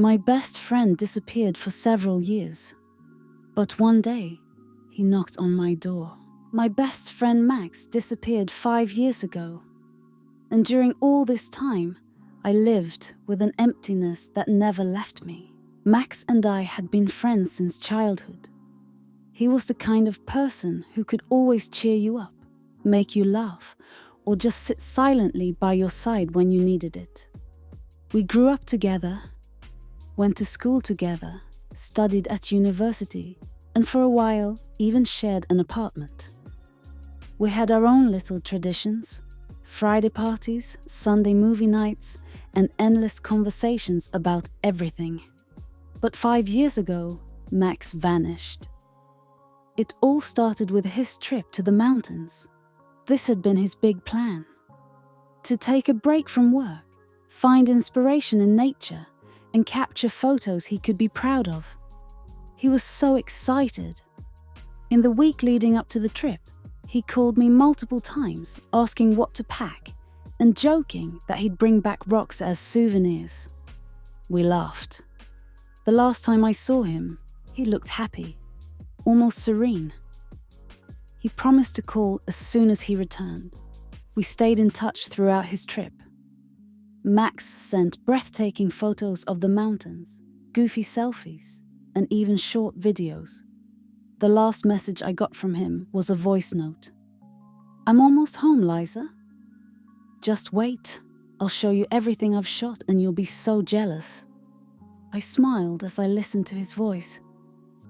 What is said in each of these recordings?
My best friend disappeared for several years. But one day, he knocked on my door. My best friend Max disappeared 5 years ago. And during all this time, I lived with an emptiness that never left me. Max and I had been friends since childhood. He was the kind of person who could always cheer you up, make you laugh, or just sit silently by your side when you needed it. We grew up together, went to school together, studied at university, and for a while even shared an apartment. We had our own little traditions, Friday parties, Sunday movie nights, and endless conversations about everything. But 5 years ago, Max vanished. It all started with his trip to the mountains. This had been his big plan. To take a break from work, find inspiration in nature, and capture photos he could be proud of. He was so excited. In the week leading up to the trip, he called me multiple times, asking what to pack, and joking that he'd bring back rocks as souvenirs. We laughed. The last time I saw him, he looked happy, almost serene. He promised to call as soon as he returned. We stayed in touch throughout his trip. Max sent breathtaking photos of the mountains, goofy selfies, and even short videos. The last message I got from him was a voice note. "I'm almost home, Liza. Just wait. I'll show you everything I've shot and you'll be so jealous." I smiled as I listened to his voice,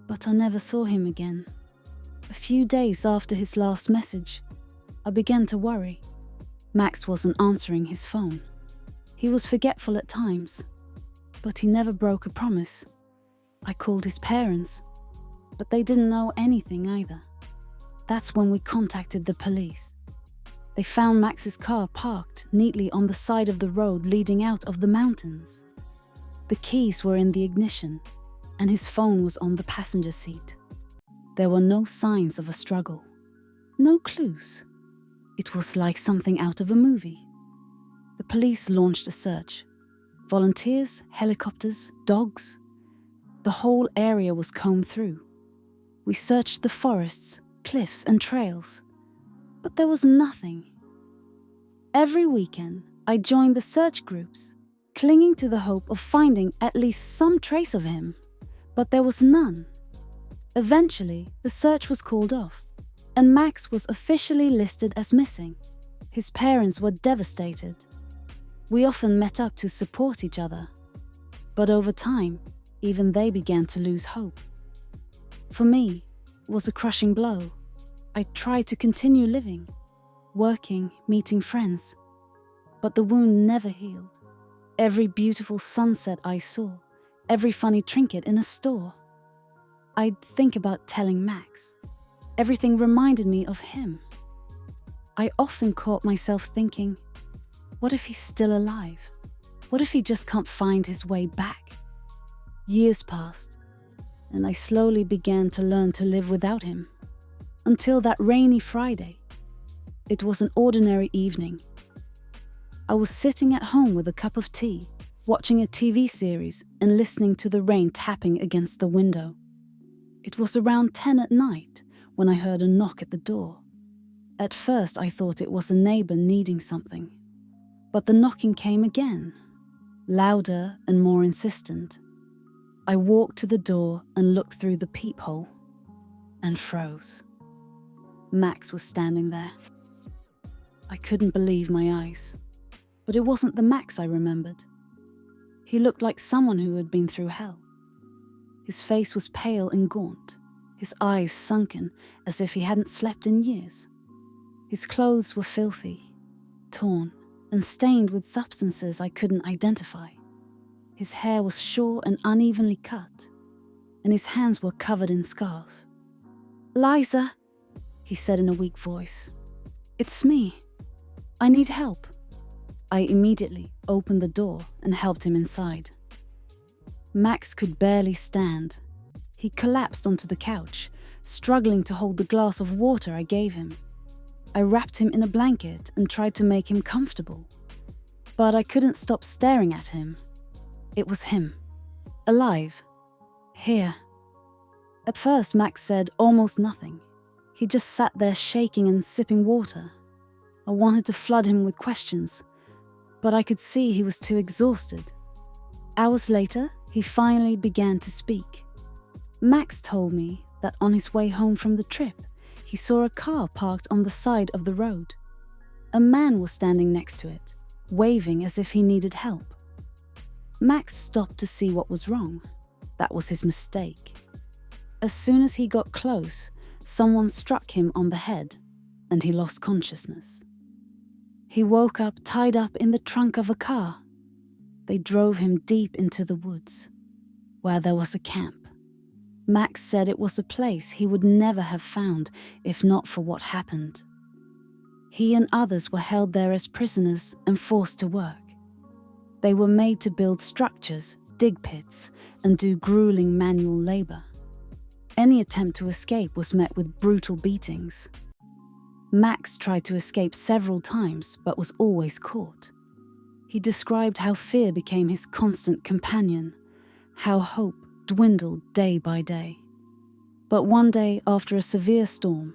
but I never saw him again. A few days after his last message, I began to worry. Max wasn't answering his phone. He was forgetful at times, but he never broke a promise. I called his parents, but they didn't know anything either. That's when we contacted the police. They found Max's car parked neatly on the side of the road leading out of the mountains. The keys were in the ignition, and his phone was on the passenger seat. There were no signs of a struggle, no clues. It was like something out of a movie. The police launched a search. Volunteers, helicopters, dogs. The whole area was combed through. We searched the forests, cliffs, and trails, but there was nothing. Every weekend, I joined the search groups, clinging to the hope of finding at least some trace of him, but there was none. Eventually, the search was called off, and Max was officially listed as missing. His parents were devastated. We often met up to support each other, but over time, even they began to lose hope. For me, it was a crushing blow. I tried to continue living, working, meeting friends, but the wound never healed. Every beautiful sunset I saw, every funny trinket in a store, I'd think about telling Max. Everything reminded me of him. I often caught myself thinking, what if he's still alive? What if he just can't find his way back? Years passed, and I slowly began to learn to live without him. Until that rainy Friday. It was an ordinary evening. I was sitting at home with a cup of tea, watching a TV series and listening to the rain tapping against the window. It was around 10 at night when I heard a knock at the door. At first I thought it was a neighbor needing something. But the knocking came again, louder and more insistent. I walked to the door and looked through the peephole and froze. Max was standing there. I couldn't believe my eyes, but it wasn't the Max I remembered. He looked like someone who had been through hell. His face was pale and gaunt, his eyes sunken as if he hadn't slept in years. His clothes were filthy, torn, and stained with substances I couldn't identify. His hair was short and unevenly cut, and his hands were covered in scars. "Liza," he said in a weak voice. "It's me. I need help." I immediately opened the door and helped him inside. Max could barely stand. He collapsed onto the couch, struggling to hold the glass of water I gave him. I wrapped him in a blanket and tried to make him comfortable. But I couldn't stop staring at him. It was him. Alive. Here. At first, Max said almost nothing. He just sat there shaking and sipping water. I wanted to flood him with questions, but I could see he was too exhausted. Hours later, he finally began to speak. Max told me that on his way home from the trip, he saw a car parked on the side of the road. A man was standing next to it, waving as if he needed help. Max stopped to see what was wrong. That was his mistake. As soon as he got close, someone struck him on the head, and he lost consciousness. He woke up tied up in the trunk of a car. They drove him deep into the woods, where there was a camp. Max said it was a place he would never have found if not for what happened. He and others were held there as prisoners and forced to work. They were made to build structures, dig pits, and do grueling manual labor. Any attempt to escape was met with brutal beatings. Max tried to escape several times but was always caught. He described how fear became his constant companion, how hope dwindled day by day. But one day, after a severe storm,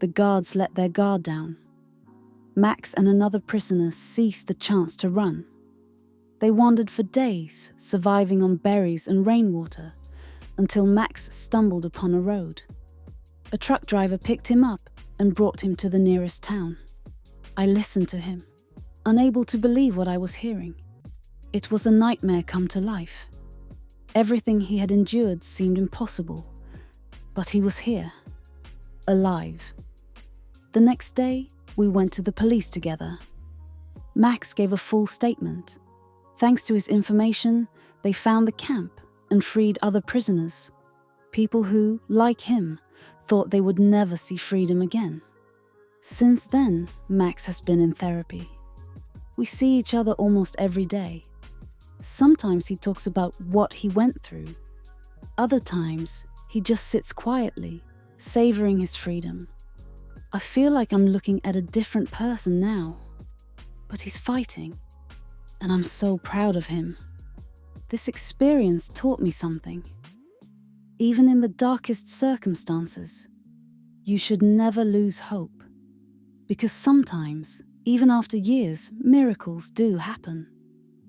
the guards let their guard down. Max and another prisoner seized the chance to run. They wandered for days, surviving on berries and rainwater, until Max stumbled upon a road. A truck driver picked him up and brought him to the nearest town. I listened to him, unable to believe what I was hearing. It was a nightmare come to life. Everything he had endured seemed impossible, but he was here, alive. The next day, we went to the police together. Max gave a full statement. Thanks to his information, they found the camp and freed other prisoners, people who, like him, thought they would never see freedom again. Since then, Max has been in therapy. We see each other almost every day. Sometimes he talks about what he went through. Other times, he just sits quietly, savoring his freedom. I feel like I'm looking at a different person now. But he's fighting, and I'm so proud of him. This experience taught me something. Even in the darkest circumstances, you should never lose hope. Because sometimes, even after years, miracles do happen.